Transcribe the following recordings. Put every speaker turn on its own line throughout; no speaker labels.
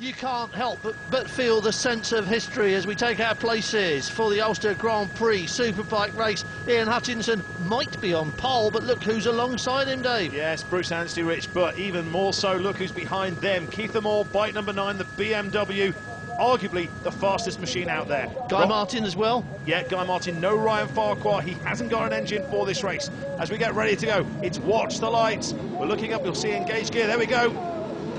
You can't help but feel the sense of history as we take our places for the Ulster Grand Prix Superbike race. Ian Hutchinson might be on pole, but look who's alongside him, Dave.
Yes, Bruce Anstey, Rich, but even more so, look who's behind them. Keith Moore, bike number 9, the BMW, arguably the fastest machine out there.
Guy Martin as well?
Yeah, Guy Martin, no Ryan Farquhar. He hasn't got an engine for this race. As we get ready to go, it's watch the lights. We're looking up, you'll see engaged gear. There we go.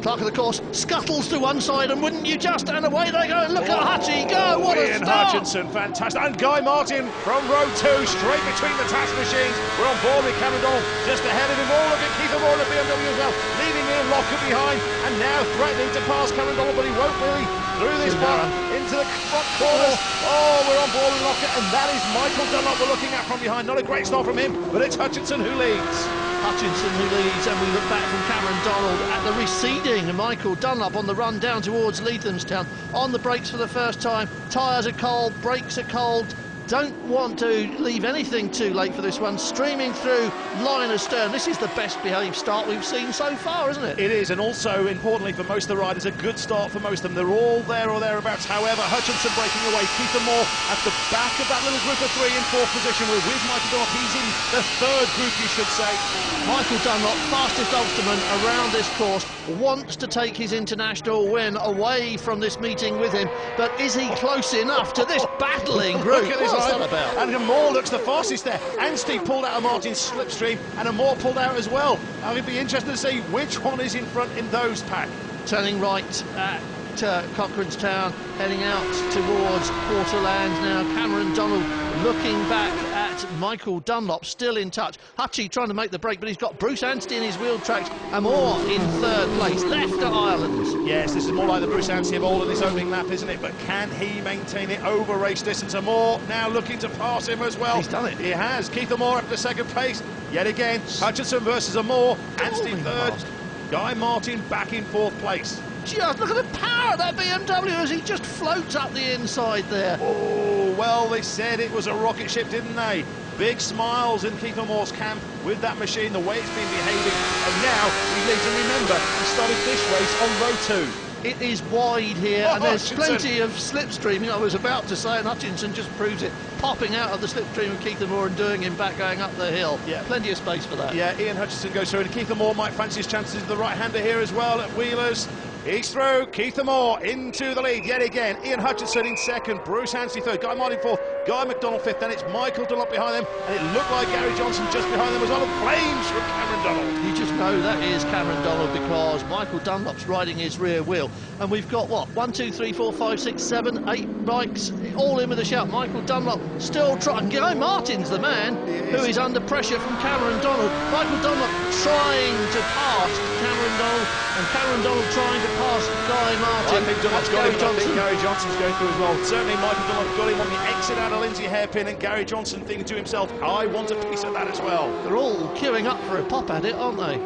Clark of the course scuttles to one side, and wouldn't you just, and away they go. Look at Hutchie go, what a
Ian
start!
Hutchinson, fantastic, and Guy Martin from row 2, straight between the task machines. We're on board with Cameron Donald, just ahead of him. Oh, look at Keith Moore in the BMW as well, leaving Ian Locker behind, and now threatening to pass Cameron Donald, but he won't really, through this part, into the front corners. Oh, we're on board with Locker, and that is Michael Dunlop we're looking at from behind. Not a great start from him, but it's Hutchinson who leads.
Hutchinson who leads, and we look back from Cameron Donald at the receding Michael Dunlop on the run down towards Leathamstown. On the brakes for the first time, tyres are cold, brakes are cold. Don't want to leave anything too late for this one. Streaming through line astern. This is the best behaved start we've seen so far, isn't it?
It is, and also, importantly for most of the riders, a good start for most of them. They're all there or thereabouts. However, Hutchinson breaking away. Keith Moore at the back of that little group of 3 in 4th position. We're with Michael Dunlop. He's in the 3rd group, you should say.
Michael Dunlop, fastest Ulsterman around this course, wants to take his international win away from this meeting with him, but is he close enough to this battling group?
Look at this.
What's that about?
And Moore looks the fastest there. Anstey pulled out of Martin's slipstream, and Moore pulled out as well. I would be interested to see which one is in front in those pack.
Turning right at Cochrane's Town, heading out towards Porterland now. Cameron Donald looking back at Michael Dunlop, still in touch. Hutchie trying to make the break, but he's got Bruce Anstey in his wheel tracks, and Moore in 3rd place, left at Ireland.
Yes, this is more like the Bruce Anstey of old in this opening lap, isn't it? But can he maintain it over race distance? And Moore now looking to pass him as well.
He's done it.
He has. Keith Moore up to 2nd place. Yet again, Hutchinson versus Moore. Anstey 3rd. Guy Martin back in 4th place.
Just look at the power of that BMW as he just floats up the inside there.
Oh, well, they said it was a rocket ship, didn't they? Big smiles in Keith Moore's camp with that machine, the way it's been behaving. And now he leads, and remember, he started this race on row 2.
It is wide here, and there's
Hutchinson.
plenty of slipstreaming. I was about to say, and Hutchinson just proves it, popping out of the slipstream of Keith Moore and doing him back going up the hill.
Yeah.
Plenty of space for that.
Yeah, Ian Hutchinson goes through, and Keith Moore might fancy his chances of the right-hander here as well at Wheelers. He's through. Keith Moore into the lead yet again. Ian Hutchinson in 2nd, Bruce Anstey 3rd, Guy Martin 4th, Guy McDonald 5th, then it's Michael Dunlop behind them, and it looked like Gary Johnson just behind them as well. The flames from Cameron Donald.
You just know that is Cameron Donald because Michael Dunlop's riding his rear wheel, and we've got what, 1, 2, 3, 4, 5, 6, 7, 8 bikes all in with a shout. Michael Dunlop still trying. Guy Martin's the man who is under pressure from Cameron Donald. Michael Dunlop trying to pass Cameron Donald, and Cameron Donald trying to pass Guy Martin.
I think Dunlop's got him. I think Gary Johnson's going through as well. Certainly Michael Dunlop got him on the exit out of Lindsay Hairpin, and Gary Johnson thinking to himself, I want a piece of that as well.
They're all queuing up for a pop at it, aren't they?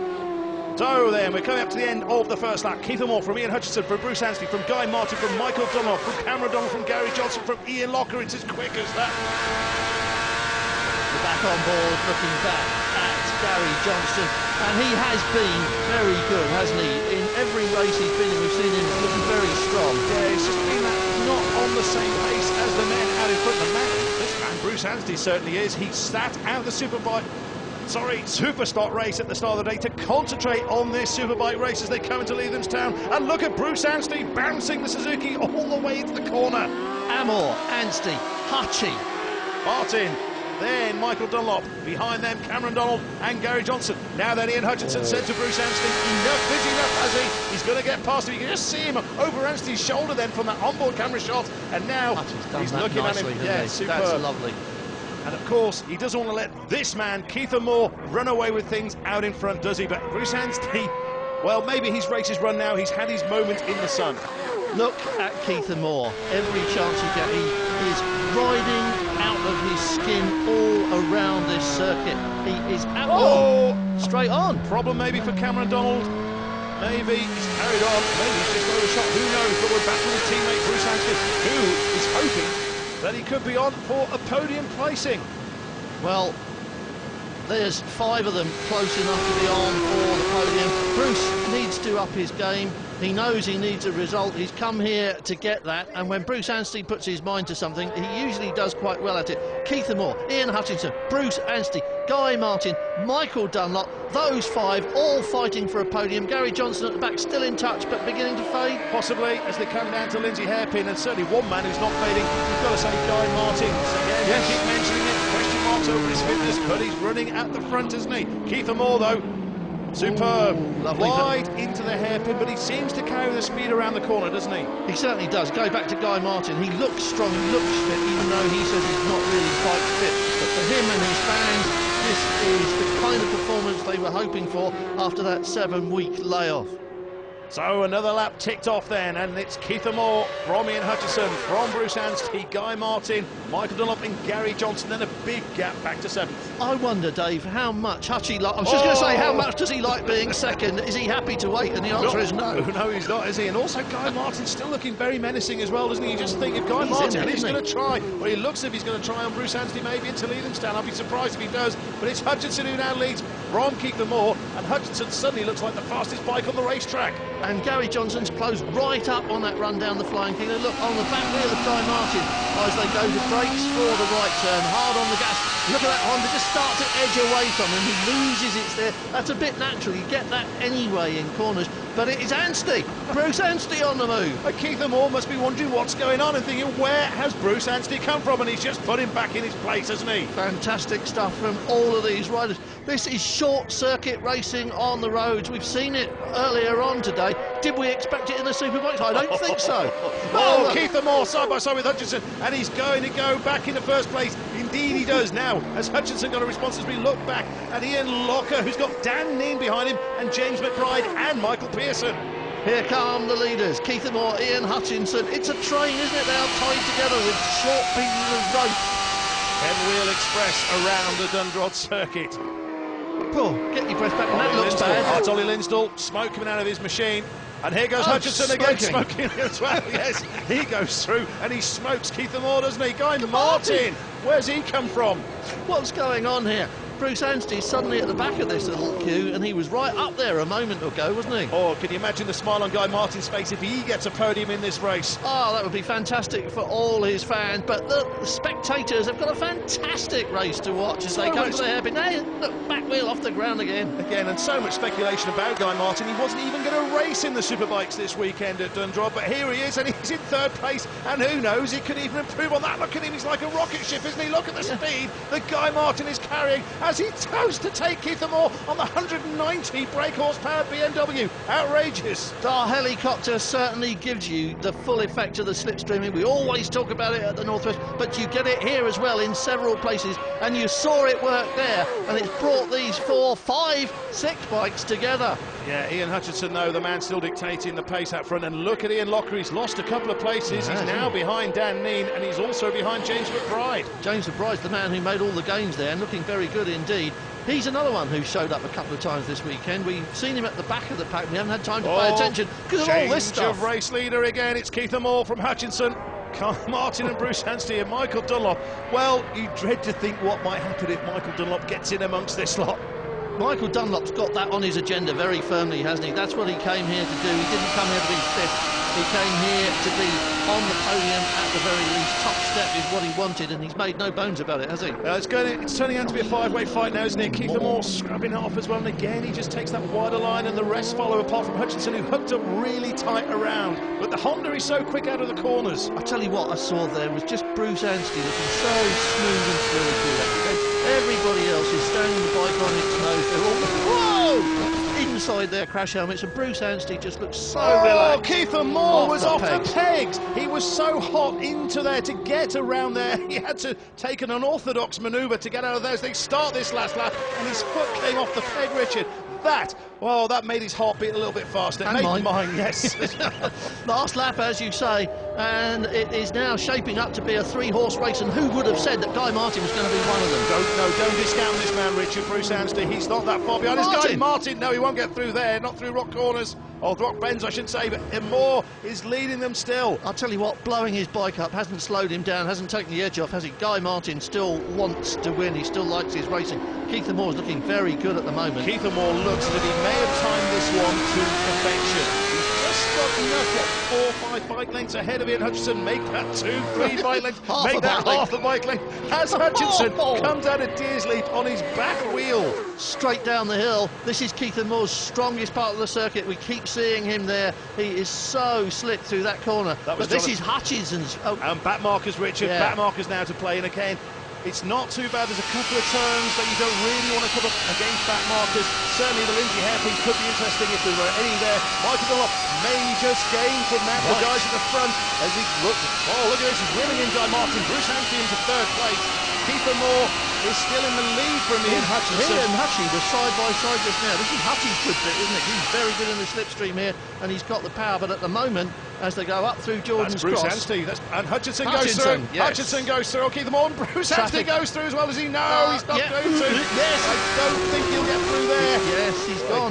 So then, we're coming up to the end of the first lap. Keith Moore from Ian Hutchinson, from Bruce Anstey, from Guy Martin, from Michael Dunlop, from Cameron Donald, from Gary Johnson, from Ian Locker. It's as quick as that.
We're back on board, looking back at Gary Johnson, and he has been very good, hasn't he? In every race he's been in, we've seen him looking very strong.
Yeah, it's just been that not on the same pace as the men out in front. This man, Bruce Anstey, certainly is. He sat out the Superstock race at the start of the day to concentrate on this Superbike race as they come into Leathamstown. And look at Bruce Anstey bouncing the Suzuki all the way into the corner.
Amor, Anstey, Hutchie,
Martin, then Michael Dunlop, behind them Cameron Donald and Gary Johnson. Now then Ian Hutchinson said to Bruce Anstey, enough is enough, has he? He's going to get past him. You can just see him over Anstey's shoulder then from that onboard camera shot, and now he's looking
nicely,
at him. Yeah, superb.
That's lovely.
And of course, he doesn't want to let this man, Keith Moore, run away with things out in front, does he? But Bruce Anstey, well, maybe his race is run now. He's had his moment in the sun.
Look at Keith Moore. Every chance he gets, he is riding out of his skin all around this circuit. He is out straight on.
Problem maybe for Cameron Donald. Maybe he's carried on. Maybe he's just overshot. Who knows? But we're back with his teammate Bruce Anstey, who is hoping that he could be on for a podium placing.
Well, there's 5 of them close enough to be on for the podium. Bruce needs to up his game. He knows he needs a result. He's come here to get that, and when Bruce Anstey puts his mind to something, he usually does quite well at it. Keith Moore, Ian Hutchinson, Bruce Anstey, Guy Martin, Michael Dunlop, those 5 all fighting for a podium. Gary Johnson at the back, still in touch but beginning to fade.
Possibly as they come down to Lindsay Hairpin, and certainly one man who's not fading, you've got to say Guy Martin. Again, yes. Keep mentioning it, question marks over his fitness, but he's running at the front, isn't he? Keith Moore though, superb.
Lovely.
Wide into the hairpin, but he seems to carry the speed around the corner, doesn't he?
He certainly does. Go back to Guy Martin. He looks strong, he looks fit, even though he says he's not really quite fit. But for him and his fans, this is the kind of performance they were hoping for after that 7-week layoff.
So another lap ticked off then, and it's Keith Moore from Ian Hutchinson, from Bruce Anstey, Guy Martin, Michael Dunlop and Gary Johnson, then a big gap back to 7th.
I wonder, Dave, how much Hutchie I was just going to say, how much does he like being second? Is he happy to wait? And the answer is no.
No, he's not, is he? And also Guy Martin's still looking very menacing as well, doesn't he? You just think of Guy Martin, he's going to try. Well, he looks as if he's going to try on Bruce Anstey maybe into Lelandstown. I'll be surprised if he does. But it's Hutchinson who now leads from Keith Moore, and Hutchinson suddenly looks like the fastest bike on the racetrack.
And Gary Johnson's closed right up on that run down the Flying King. And look, on the back wheel of Guy Martin as they go to brakes for the right turn, hard on the gas. Look at that Honda just start to edge away from him. He loses it there. That's a bit natural. You get that anyway in corners. But it is Anstey, Bruce Anstey on the move.
Keith Moore must be wondering what's going on and thinking, where has Bruce Anstey come from? And he's just put him back in his place, hasn't he?
Fantastic stuff from all of these riders. This is short circuit racing on the roads. We've seen it earlier on today. Did we expect it in the Superbike? I don't think so.
Oh, Keith Moore side by side with Hutchinson, and he's going to go back in the first place. Indeed he does now, as Hutchinson got a response as we look back at Ian Locker, who's got Dan Neen behind him, and James McBride and Michael Pearson.
Here come the leaders, Keith Moore, Ian Hutchinson. It's a train, isn't it? They are tied together with short pieces of rope.
10-wheel express around the Dundrod circuit.
Oh, get your breath back, and that looks bad.
It's Ollie Linstall, smoke coming out of his machine. And here goes Hutchinson again, smoking as well. Yes, he goes through and he smokes Keith Moore, doesn't he? Guy Martin, where's he come from?
What's going on here? Bruce Anstey's suddenly at the back of this little queue, and he was right up there a moment ago, wasn't he?
Oh, can you imagine the smile on Guy Martin's face if he gets a podium in this race?
Oh, that would be fantastic for all his fans. But the spectators have got a fantastic race to watch as they come to the hairpin. Hey, look, back wheel off the ground again.
And so much speculation about Guy Martin. He wasn't even going to race in the Superbikes this weekend at Dundrod, but here he is, and he's in 3rd place, and who knows, he could even improve on that. Look at him, he's like a rocket ship, isn't he? Look at the speed that Guy Martin is carrying as he toasts to take Keith Moore on the 190 brake horsepower BMW. Outrageous.
The helicopter certainly gives you the full effect of the slipstreaming. We always talk about it at the Northwest, but you get it here as well in several places, and you saw it work there, and it's brought these 4, 5, 6 bikes together.
Yeah, Ian Hutchinson, though, the man still dictating the pace out front, and look at Ian Locker, he's lost a couple of places. He's now behind Dan Neen, and he's also behind James McBride.
James McBride's the man who made all the gains there, and looking very good indeed. He's another one who showed up a couple of times this weekend. We've seen him at the back of the pack. We haven't had time to pay attention because of all this stuff.
Change of race leader again. It's Keith Moore from Hutchinson. Martin and Bruce Anstey and Michael Dunlop. Well, you dread to think what might happen if Michael Dunlop gets in amongst this lot.
Michael Dunlop's got that on his agenda very firmly, hasn't he? That's what he came here to do. He didn't come here to be fifth. He came here to be on the podium at the very least. Top step is what he wanted, and he's made no bones about it, has he?
It's turning out to be a 5-way fight now, isn't it? Keith Moore scrubbing it off as well, and again he just takes that wider line, and the rest follow apart from Hutchinson, who hooked up really tight around. But the Honda is so quick out of the corners.
I tell you what I saw there was just Bruce Anstey looking so smooth and smooth. Everybody else is standing the bike on its nose. They're all inside their crash helmets, and Bruce Anstey just looks so relaxed.
Keith Moore was off the pegs. He was so hot into there to get around there. He had to take an unorthodox manoeuvre to get out of there as they start this last lap, and his foot came off the peg, Richard. That made his heart beat a little bit faster.
And mine,
yes.
Last lap, as you say, and it is now shaping up to be a 3-horse race, and who would have said that Guy Martin was going to be one of them?
Don't discount this man, Richard. Bruce Anstey, he's not that far behind. It's Guy Martin. No, he won't get through there, not through rock corners. Oh, rock bends, I should say, but Moore is leading them still.
I'll tell you what, blowing his bike up hasn't slowed him down, hasn't taken the edge off, has he? Guy Martin still wants to win, he still likes his racing. Keith Moore's looking very good at the moment.
Keith Moore looks as if he may have timed this one to perfection. He's got enough, 4 or 5 bike lengths ahead of Ian Hutchinson. Make that 2, 3 bike lengths. Make that half a bike length. As Hutchinson comes out of Deersley on his back wheel.
Straight down the hill. This is Keith Moore's strongest part of the circuit. We keep seeing him there. He is so slick through that corner. But this is Hutchinson's. Oh.
And back markers, Richard.
Yeah.
Back markers now to play. And again, it's not too bad. There's a couple of turns that you don't really want to come up against back markers. Certainly the Lindsay hairpins could be interesting if there were any there. Michael Dunlop, major gain from that. The guys at the front as he looks. Oh, look at this. He's reeling in Guy Martin. Bruce Hansty into 3rd place. Keith Moore is still in the lead from Ian Hutchinson.
He and Hutchie were side by side just now. This is Hutchie's good bit, isn't it? He's very good in the slipstream here, and he's got the power. But at the moment, as they go up through Jordan's
Bruce
cross,
Hansty, and Hutchinson goes through.
Yes.
Hutchinson goes through. Okay, the more Bruce Hansty goes through as well as he. No, he's not going to.
Yes,
I don't think he'll get through there.
Yes, he's gone.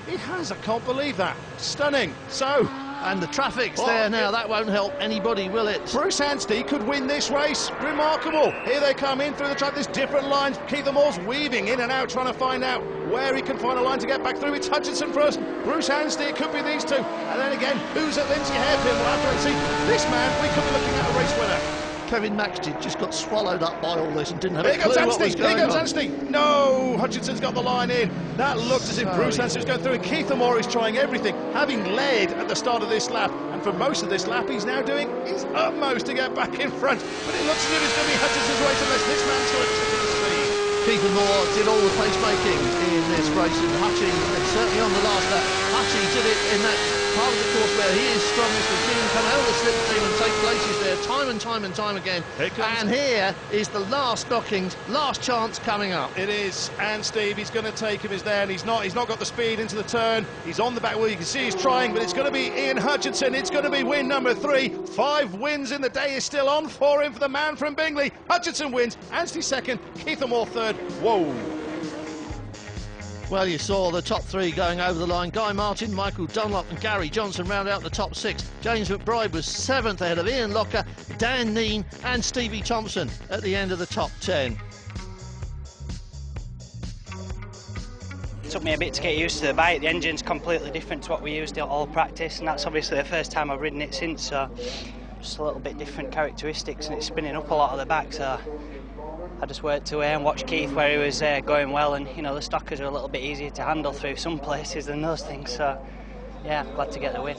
He has. I can't believe that. Stunning. So.
And the traffic's there now. That won't help anybody, will it?
Bruce Hansty could win this race. Remarkable. Here they come in through the track. There's different lines. Keith Moore's weaving in and out, trying to find out where he can find a line to get back through. It's Hutchinson first. Bruce Hansty, it could be these two. And then again, who's at Lindsay Hairpin? We'll have to wait and see. This man, we could be looking at a race winner.
Kevin Maxted just got swallowed up by all this and didn't have a clue what was
Here
going
goes
on.
Hansty. No, Hutchinson's got the line in. That looked as if Bruce Hansty was going through. And Keith Moore is trying everything, having led at the start of this lap. And for most of this lap, he's now doing his utmost to get back in front. But it looks as if it's going to be Hutchinson's race unless this man's going to take the speed.
Keith Moore did all the placemaking in this race, and Hutchie, certainly on the last lap, Hutchie did it in that part of the course where he is strongest. We've seen him come out of the slipstream and take places there time and time again. And here is the last knockings, last chance coming up.
It is, and Steve, he's going to take him, is there, and he's not got the speed into the turn. He's on the back wheel, you can see he's trying, but it's going to be Ian Hutchinson. It's going to be win number 3. 5 wins in the day is still on for him, for the man from Bingley. Hutchinson wins, Anstey 2nd, Keith Moore 3rd. Whoa.
Well, you saw the top 3 going over the line. Guy Martin, Michael Dunlop and Gary Johnson round out the top 6. James McBride was 7th ahead of Ian Locker, Dan Neen and Stevie Thompson at the end of the top 10.
It took me a bit to get used to the bike. The engine's completely different to what we used at all practice, and that's obviously the first time I've ridden it since, so just a little bit different characteristics, and it's spinning up a lot of the back, so I just worked away and watched Keith where he was going well, and you know the stockers are a little bit easier to handle through some places than those things, so yeah, glad to get the win.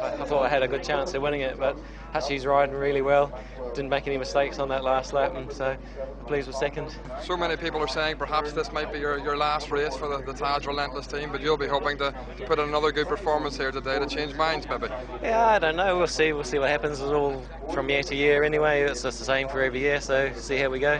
I thought I had a good chance of winning it, but Hutchie's riding really well. Didn't make any mistakes on that last lap, and so I'm pleased with 2nd.
So many people are saying perhaps this might be your last race for the Taj Relentless team, but you'll be hoping to put in another good performance here today to change minds, maybe.
Yeah, I don't know. We'll see what happens. It's all from year to year anyway. It's just the same for every year, so see how we go.